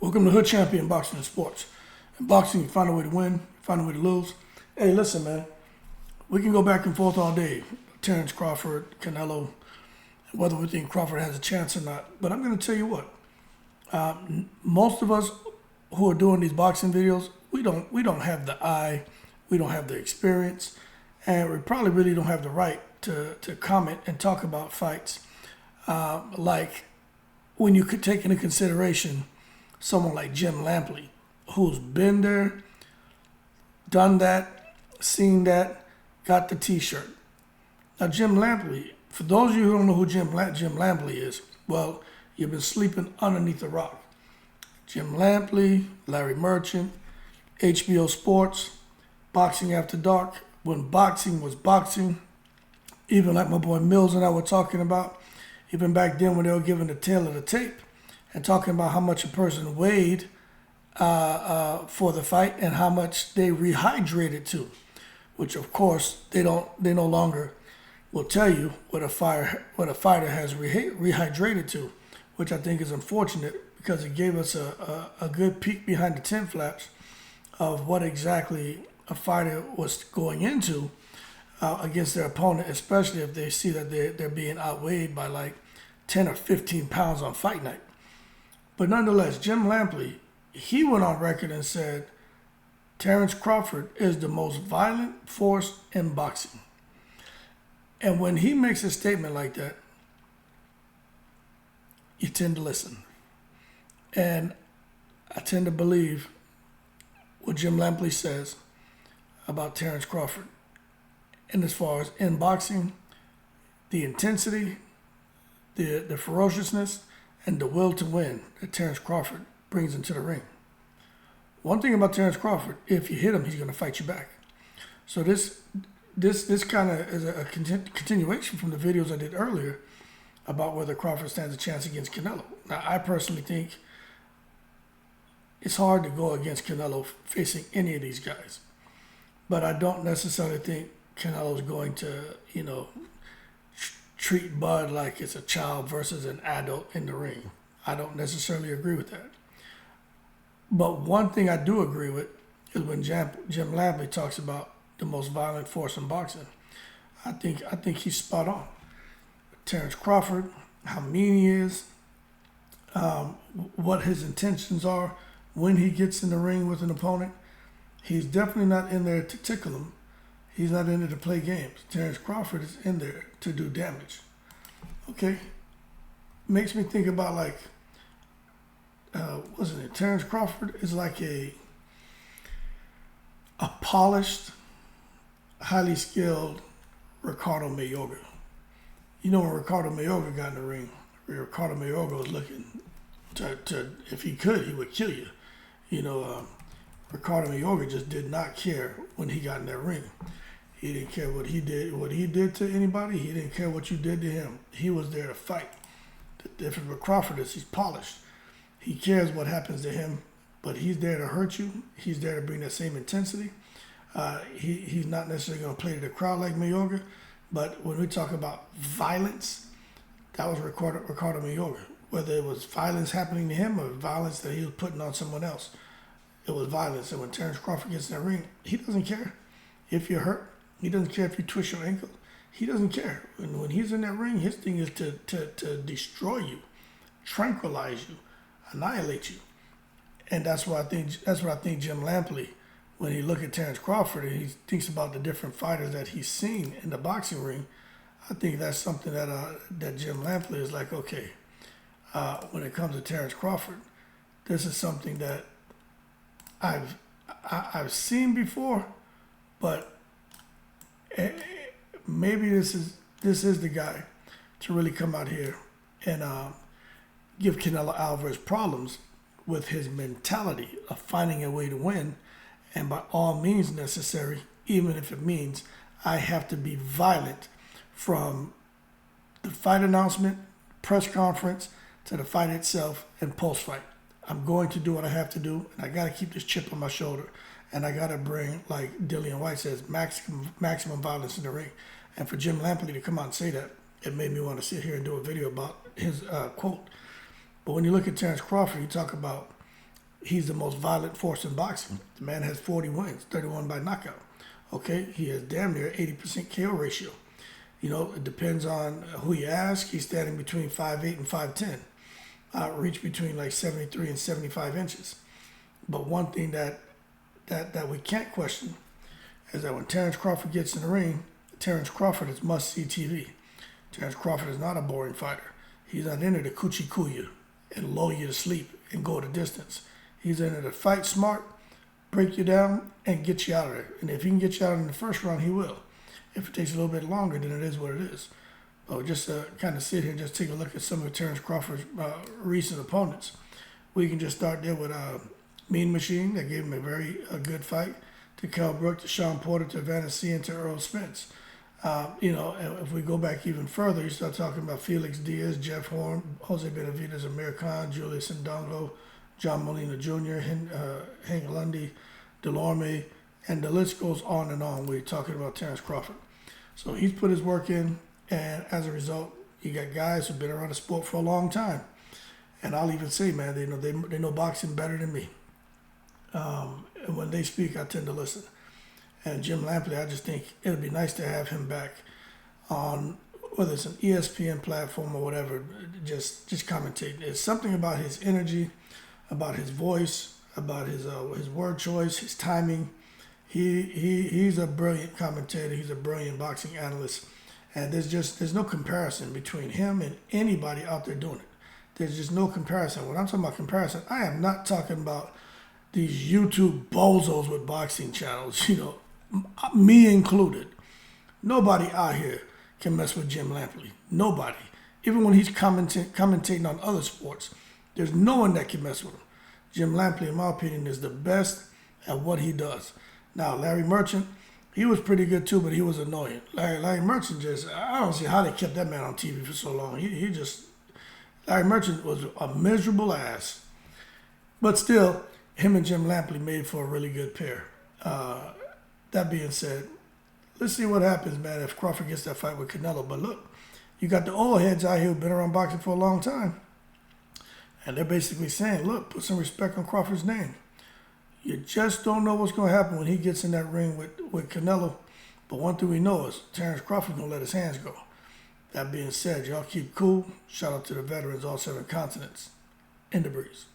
Welcome to Hood Champion Boxing and Sports. In boxing, you find a way to win, you find a way to lose. Hey, listen, man. We can go back and forth all day. Terence Crawford, Canelo, whether we think Crawford has a chance or not. But I'm going to tell you what. Most of us who are doing these boxing videos, we don't have the eye, we don't have the experience, and we probably really don't have the right to comment and talk about fights like when you could take into consideration someone like Jim Lampley, who's been there, done that, seen that, got the t-shirt. Now, Jim Lampley, for those of you who don't know who Jim Lampley is, well, you've been sleeping underneath a rock. Jim Lampley, Larry Merchant, HBO Sports, Boxing After Dark, when boxing was boxing, even like my boy Mills and I were talking about, even back then when they were giving the tail of the tape and talking about how much a person weighed for the fight and how much they rehydrated to, which of course they no longer will tell you what a fighter has rehydrated to, which I think is unfortunate because it gave us a good peek behind the tent flaps of what exactly a fighter was going into against their opponent, especially if they see that they're being outweighed by like 10 or 15 pounds on fight night. But nonetheless, Jim Lampley, he went on record and said Terence Crawford is the most violent force in boxing. And when he makes a statement like that, you tend to listen. And I tend to believe what Jim Lampley says about Terence Crawford. And as far as in boxing, the intensity, the ferociousness, and the will to win that Terence Crawford brings into the ring. One thing about Terence Crawford, if you hit him, he's going to fight you back. So this kind of is a continuation from the videos I did earlier about whether Crawford stands a chance against Canelo. Now, I personally think it's hard to go against Canelo facing any of these guys. But I don't necessarily think Canelo's going to, treat Bud like it's a child versus an adult in the ring. I don't necessarily agree with that. But one thing I do agree with is when Jim Lampley talks about the most violent force in boxing. I think he's spot on. Terence Crawford, how mean he is, what his intentions are when he gets in the ring with an opponent. He's definitely not in there to tickle him. He's not in there to play games. Terence Crawford is in there to do damage. Okay. Makes me think about like, wasn't it? Terence Crawford is like a polished, highly skilled Ricardo Mayorga. You know when Ricardo Mayorga got in the ring, Ricardo Mayorga was looking to if he could, he would kill you. Ricardo Mayorga just did not care when he got in that ring. He didn't care what he did to anybody. He didn't care what you did to him. He was there to fight. The difference with Crawford is he's polished. He cares what happens to him, but he's there to hurt you. He's there to bring that same intensity. He's not necessarily going to play to the crowd like Mayorga, but when we talk about violence, that was Ricardo Mayorga. Whether it was violence happening to him or violence that he was putting on someone else, it was violence. And when Terence Crawford gets in the ring, he doesn't care if you're hurt. He doesn't care if you twist your ankle. He doesn't care. When he's in that ring, his thing is to destroy you, tranquilize you, annihilate you. And that's what I think Jim Lampley, when he look at Terence Crawford and he thinks about the different fighters that he's seen in the boxing ring, I think that's something that Jim Lampley is like, okay, when it comes to Terence Crawford, this is something that I've seen before, but maybe this is the guy to really come out here and give Canelo Alvarez problems with his mentality of finding a way to win, and by all means necessary, even if it means I have to be violent from the fight announcement, press conference, to the fight itself and post-fight. I'm going to do what I have to do, and I got to keep this chip on my shoulder, and I got to bring, like Dillian White says, maximum violence in the ring. And for Jim Lampley to come out and say that, it made me want to sit here and do a video about his quote. But when you look at Terence Crawford, you talk about he's the most violent force in boxing. The man has 40 wins, 31 by knockout. Okay, he has damn near 80% KO ratio. You know, it depends on who you ask. He's standing between 5'8" and 5'10". Reach between like 73 and 75 inches. But one thing that we can't question is that when Terence Crawford gets in the ring, Terence Crawford is must-see TV. Terence Crawford is not a boring fighter. He's not in there to coochie-coo you and lull you to sleep and go the distance. He's in there to fight smart, break you down, and get you out of there. And if he can get you out in the first round, he will. If it takes a little bit longer, then it is what it is. But just to kind of sit here and just take a look at some of Terence Crawford's recent opponents, we can just start there with Mean Machine, that gave him a very good fight, to Kell Brook, to Sean Porter, to Vanessa, and to Earl Spence. You know, if we go back even further, you start talking about Felix Diaz, Jeff Horn, Jose Benavidez, Amir Khan, Julius Ndongo, John Molina Jr., Hank Lundy, Delorme, and the list goes on and on. We're talking about Terence Crawford. So he's put his work in, and as a result, you got guys who've been around the sport for a long time. And I'll even say, man, they know boxing better than me. And when they speak, I tend to listen. And Jim Lampley, I just think it'd be nice to have him back on, whether it's an ESPN platform or whatever, just commentating. It's something about his energy, about his voice, about his word choice, his timing. He's a brilliant commentator. He's a brilliant boxing analyst. And there's no comparison between him and anybody out there doing it. There's just no comparison. When I'm talking about comparison, I am not talking about these YouTube bozos with boxing channels, you know, me included. Nobody out here can mess with Jim Lampley. Nobody. Even when he's commentating on other sports, there's no one that can mess with him. Jim Lampley, in my opinion, is the best at what he does. Now, Larry Merchant, he was pretty good too, but he was annoying. Larry Merchant I don't see how they kept that man on TV for so long. Larry Merchant was a miserable ass. But still, him and Jim Lampley made for a really good pair. That being said, let's see what happens, man, if Crawford gets that fight with Canelo. But look, you got the old heads out here who've been around boxing for a long time. And they're basically saying, look, put some respect on Crawford's name. You just don't know what's going to happen when he gets in that ring with Canelo. But one thing we know is Terence Crawford's going to let his hands go. That being said, y'all keep cool. Shout out to the veterans, all 7 continents. In the breeze.